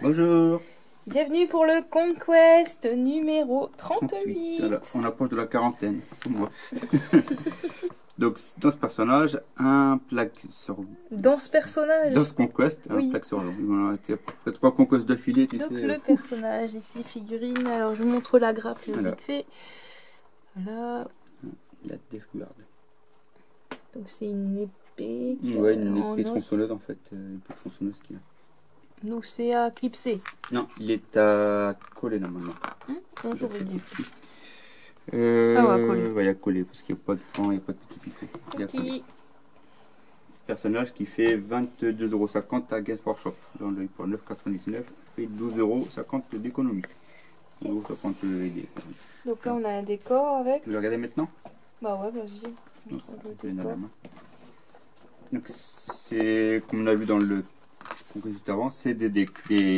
Bonjour. Bienvenue pour le Conquest numéro 38. Alors, on approche de la quarantaine. Moi. Donc, dans ce personnage, un plaque sur. Dans ce personnage. Dans ce Conquest, un Oui. plaque sur l'eau. On a été après 3 Conquests d'affilée, tu Donc sais. le personnage ici, figurine. Alors je vous montre la grappe Voilà. vite fait. Voilà. La défoularde. Donc c'est une épée qui Ouais, est une en épée os. tronçonneuse en fait. Une épée tronçonneuse qu'il a. Donc c'est à clipser. Non, il est à coller normalement. Non, j'aurais dit. Ah ouais, à coller. Ouais, à coller parce qu'il n'y a pas de pan, il n'y a pas de petit picot. Il y a collé. Petit. Personnage qui fait 22,50 € à Gaspard Shop. Dans l'œil pour 9,99 fait 12,50 € d'économie. Donc ça prend les dés. Donc là on a un décor avec. Vous le regardez maintenant? Bah ouais, vas-y. Montre le Je l'ai dans la décor. main. Donc c'est comme on a vu dans le concours juste avant, c'est des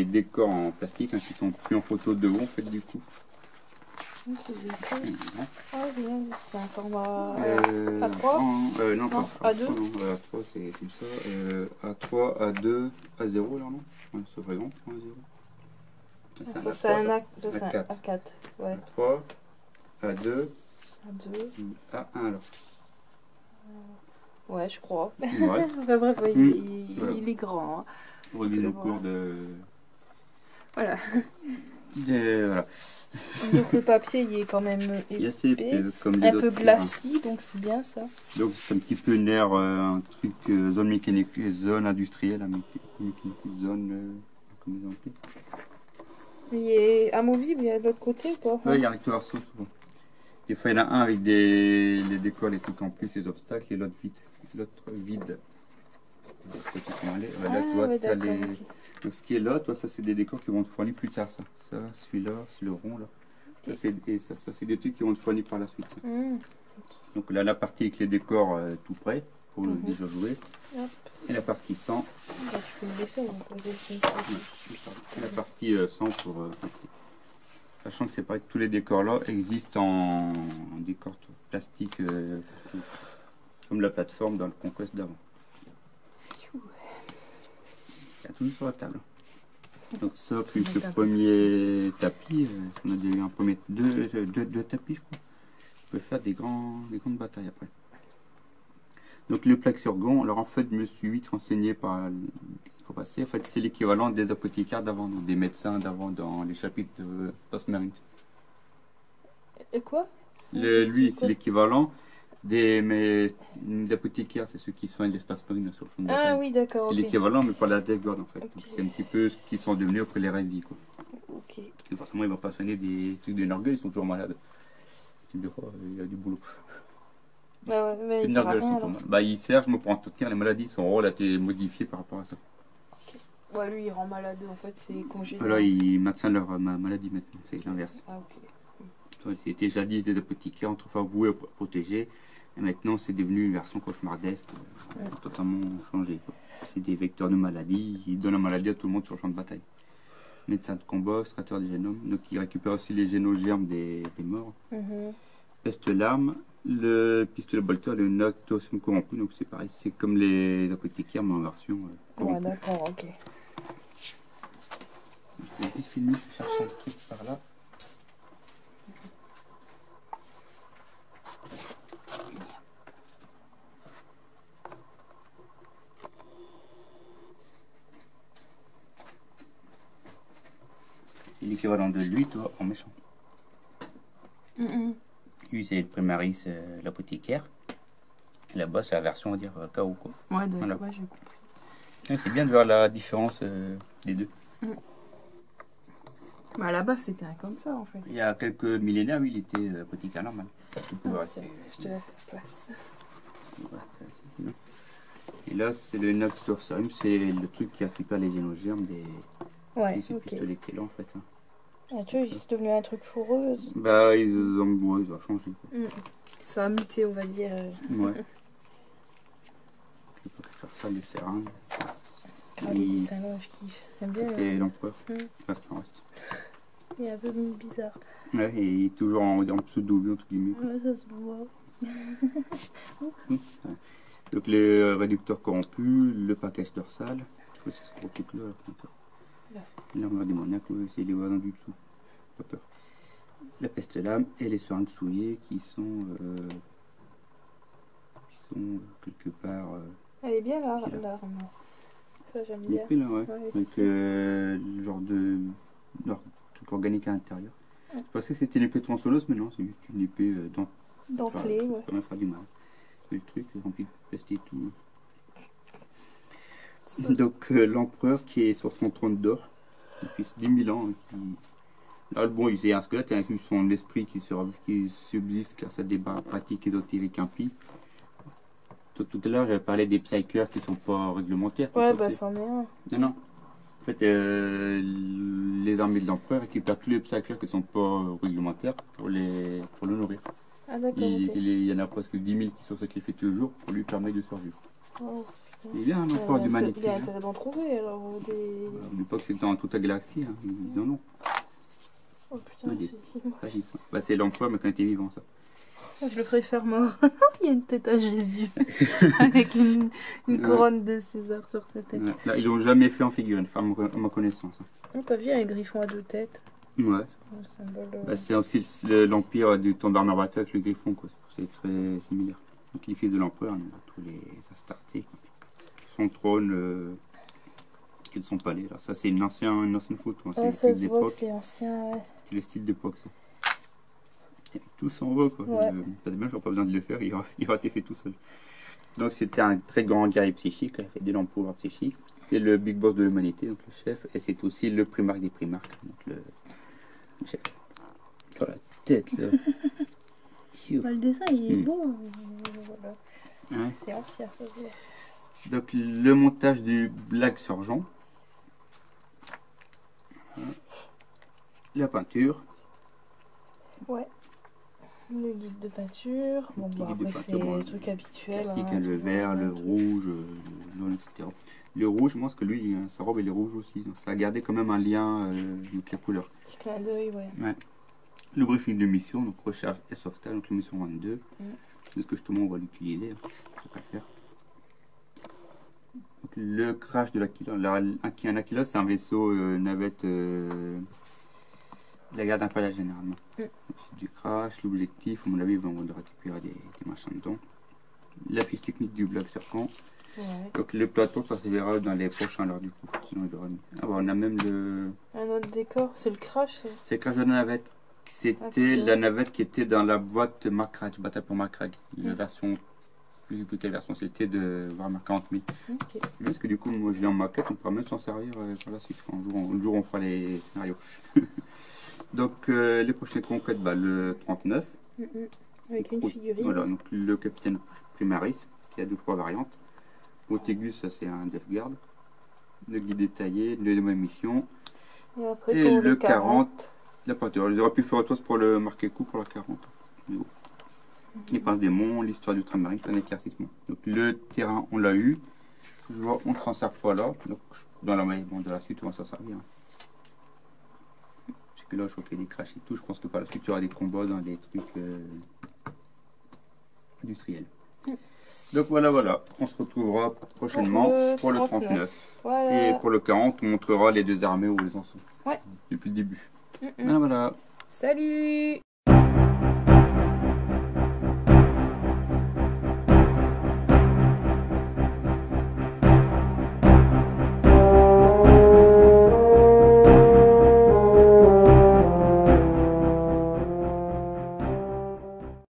décors en plastique hein, qui sont pris en photo de haut en fait du coup. C'est des décors. Voilà. Ah bien, c'est un format A3 A3. non, pas A2. non, A3 c'est comme ça. A3, A2, A0 alors non? Ouais, c'est vrai non? A0. Ça c'est un A3, A4. Ouais. A3, A2, A2. A1 alors. Ouais, je crois. Ouais. Enfin, bref, ouais, Voilà. il est grand. Hein. On revise nos Voilà. cours de. Voilà. Voilà. Donc le papier, il est quand même Il y a ces épais, comme les un peu autres. glacis, donc c'est bien ça. Donc c'est un petit peu une aire, un truc zone mécanique, zone industrielle, mécanique, zone. Comment ils ont appelé? Il est amovible, il y a de l'autre côté ou pas? Ouais, il y a un recto verso souvent. Des fois il y en a un avec les décols, les trucs en plus, les obstacles, et l'autre vide. L'autre vide. Voilà, Ah, toi, ouais, t'as d'accord, les. ok. Donc ce qui est là, toi, ça c'est des décors qui vont te fournir plus tard, ça. Ça, celui-là, c'est le rond là. Ça c'est des trucs qui vont te fournir par la suite. Ça. Mmh. Donc là, la partie avec les décors tout prêts pour déjà jouer. Hop. Et la partie sans. Bah, je peux le laisser, on va poser ici. Et la partie sans pour. Sachant que c'est pareil que tous les décors là existent en décor plastique comme la plateforme dans le Conquest d'avant. Il y a tout sur la table. Donc ça, plus ce premier tapis, parce qu'on a déjà eu un premier deux tapis, je crois. On peut faire des grandes batailles après. Donc le plaque sur gond, alors en fait je me suis vite renseigné par faut passer. En fait c'est l'équivalent des apothicaires d'avant, donc des médecins d'avant dans les chapitres post-marine. Et quoi? Lui c'est l'équivalent des apothicaires, c'est ceux qui soignent l'espace marine sur le champ de bataille. Ah oui, d'accord. C'est Ok. l'équivalent mais pas la Death Guard en fait. Ok. Donc, c'est un petit peu ce qu'ils sont devenus après les Résis quoi. Ok. Et forcément ils vont pas soigner des trucs de Norgueil, ils sont toujours malades. Tu me dis, oh, il y a du boulot. Bah ouais, mais C'est il une sert à Norgueil, rien, sont alors. toujours malades. Bah il sert, je me prends entretenir les maladies, son rôle a été modifié par rapport à ça. Ouais, lui il rend malade en fait, c'est congédié. Alors ils maintiennent leur maladie maintenant, c'est l'inverse. Ah ok. C'était jadis des apothicaires, autrefois voués à protéger, et maintenant c'est devenu une version cauchemardesque, totalement changé. C'est des vecteurs de maladie, ils donnent la maladie à tout le monde sur le champ de bataille. Médecin de combat, extracteur des génomes, donc ils récupèrent aussi les génogermes des morts. Peste larme, le pistolet bolter, le noctosum corrompu, donc c'est pareil, c'est comme les apothicaires mais en version Ouais, corrompue. d'accord, ok. Je vais juste filmer, je cherche un truc par là. C'est l'équivalent de lui, toi, en méchant. Lui, c'est le primaris, l'apothicaire. Et là-bas, c'est la version, on va dire, KO, quoi. Ouais, d'accord, Voilà. ouais, j'ai compris. Et c'est bien de voir la différence des deux. Bah là-bas c'était un comme ça en fait. Il y a quelques millénaires, oui, il était apothicaire normal. Il pouvait Tiens, rester. je te laisse la place. Et là, c'est le noctosum, c'est le truc qui récupère les génogermes des Ouais, c'est le ok. pistolet qui est là, en fait. Hein. Ah, tu vois, c'est devenu un truc fourreuse. Bah, ils ont changé. Quoi. Ça a muté, on va dire. Ouais. Il faut faire ça, les seringues. Ah, les dessins là, je kiffe. J'aime bien. C'est l'empereur. Reste. Il est un peu bizarre. Ouais, et il est toujours en pseudo, entre guillemets. Ouais, ça se voit. Donc les réducteurs corrompus, le package dorsal. C'est ce gros truc là. L'armure démoniaque, on va essayer de les voir dans du dessous. Pas peur. La peste lame et les seringues souillées qui sont quelque part. Elle est bien là, ici, là. l'armure. Ça, j'aime Il est bien. pris là, ouais. Ouais, Avec le genre de truc organique à l'intérieur. Ouais. Je pensais que c'était une épée de tronçonneuse, mais non, c'est juste une épée Dentelée, ouais. Ça va faire du mal. Le truc est rempli de peste et tout. Donc l'empereur qui est sur son trône d'or depuis 10 000 ans. Là, bon, il sait un squelette, il a son esprit qui subsiste grâce à des pratiques ésotériques impies. Tout à l'heure, j'avais parlé des psychers qui sont pas réglementaires. Ouais, bah c'en est un. Non, non. En fait, les armées de l'empereur récupèrent tous les psychers qui sont pas réglementaires pour le nourrir. Ah d'accord, ok. Il y en a presque 10 000 qui sont sacrifiés tous les jours pour lui permettre de survivre. Oh, Il y a un empereur d'humanité. Il y a intérêt d'en trouver alors. À l'époque, c'était dans toute la galaxie, hein. Ils en ont. Oh putain, Agissant. Bah, c'est l'empereur, mais quand il était vivant, ça. je le préfère mort. Il y a une tête à Jésus avec une couronne de César sur sa tête. Ouais. Là, ils l'ont jamais fait en figurine, enfin, à ma connaissance. Oh, t'as vu un griffon à 2 têtes? Ouais. Le symbole, Bah, c'est aussi l'empire du temps d'armure bateau avec le griffon, quoi. C'est très similaire. Donc, les fils de l'empereur, il y a tous les Astartés. Son trône, qui sont palais. Là. Ça, c'est une ancienne photo. Hein. Ouais, ça se voit que c'est ancien. Ouais. C'était le style d'époque, ça. Et tout s'en va, quoi. Ouais. Ça, c'est bien, j'aurais pas besoin de le faire, il aura été fait tout seul. Donc, c'était un très grand guerrier psychique, il a fait d'énormes pouvoirs psychiques. C'était le big boss de l'humanité, donc le chef, et c'est aussi le primarque des primarques, donc le chef. Oh, la tête, là. Bah, le dessin, il est beau. Voilà. Ouais. C'est ancien, ça se voit. Donc, le montage du Black Surgeon. La peinture. Ouais. Le guide de peinture. Bon, bah, après, c'est les trucs habituels. Classique, hein, le vert, le rouge, le jaune, etc. Le rouge, je pense que lui, sa robe, elle est rouge aussi. Donc, ça a gardé quand même un lien avec la couleur. Petit clin d'œil, ouais. Ouais. Le briefing de mission, donc recherche et sauvetage, donc la mission 22. C'est ce que justement on va l'utiliser. Hein. C'est pas faire. Donc, le crash de l'Aquila. Un Aquila, c'est un vaisseau navette de la garde impériale généralement. Donc, c'est du crash, l'objectif, à mon avis, on va récupérer des machins dedans. La fiche technique du Black Serpent. Ouais. Donc le plateau, ça se verra dans les prochains lors du coup. Sinon, il y aura... Ah bah, on a même le... Un autre décor, c'est le crash, ça. C'est le crash de la navette. C'était la navette qui était dans la boîte Markrag, bataille pour Markrag. La version, je ne sais plus quelle version c'était, de Warhammer 40 000. Okay. Parce que du coup, moi je l'ai en maquette, on pourra même s'en servir par la suite. Un jour on fera les scénarios. Donc les prochaines conquêtes, bah, le 39. Avec une figurine. Voilà, donc le capitaine Primaris, qui a 2-3 variantes. Otegus, ça c'est un Death Guard. Le guide détaillé, le démo mission. Et après, et pour le 40. La peinture. Ils auraient pu faire autre chose pour le marquer coup pour la 40. Mais bon. Les princes démons, l'histoire du train marine, un éclaircissement. Donc le terrain, on l'a eu. Je vois, on ne s'en sert pas là. Donc dans la bon, de la suite, on va s'en servir. Parce que là, je crois qu'il y a des crashs et tout. Je pense que par la suite, il y aura des combats dans les trucs industriels. Donc voilà. On se retrouvera prochainement pour le 39. Voilà. Et pour le 40, on montrera les deux armées où elles en sont. Ouais. Depuis le début. Voilà. Salut!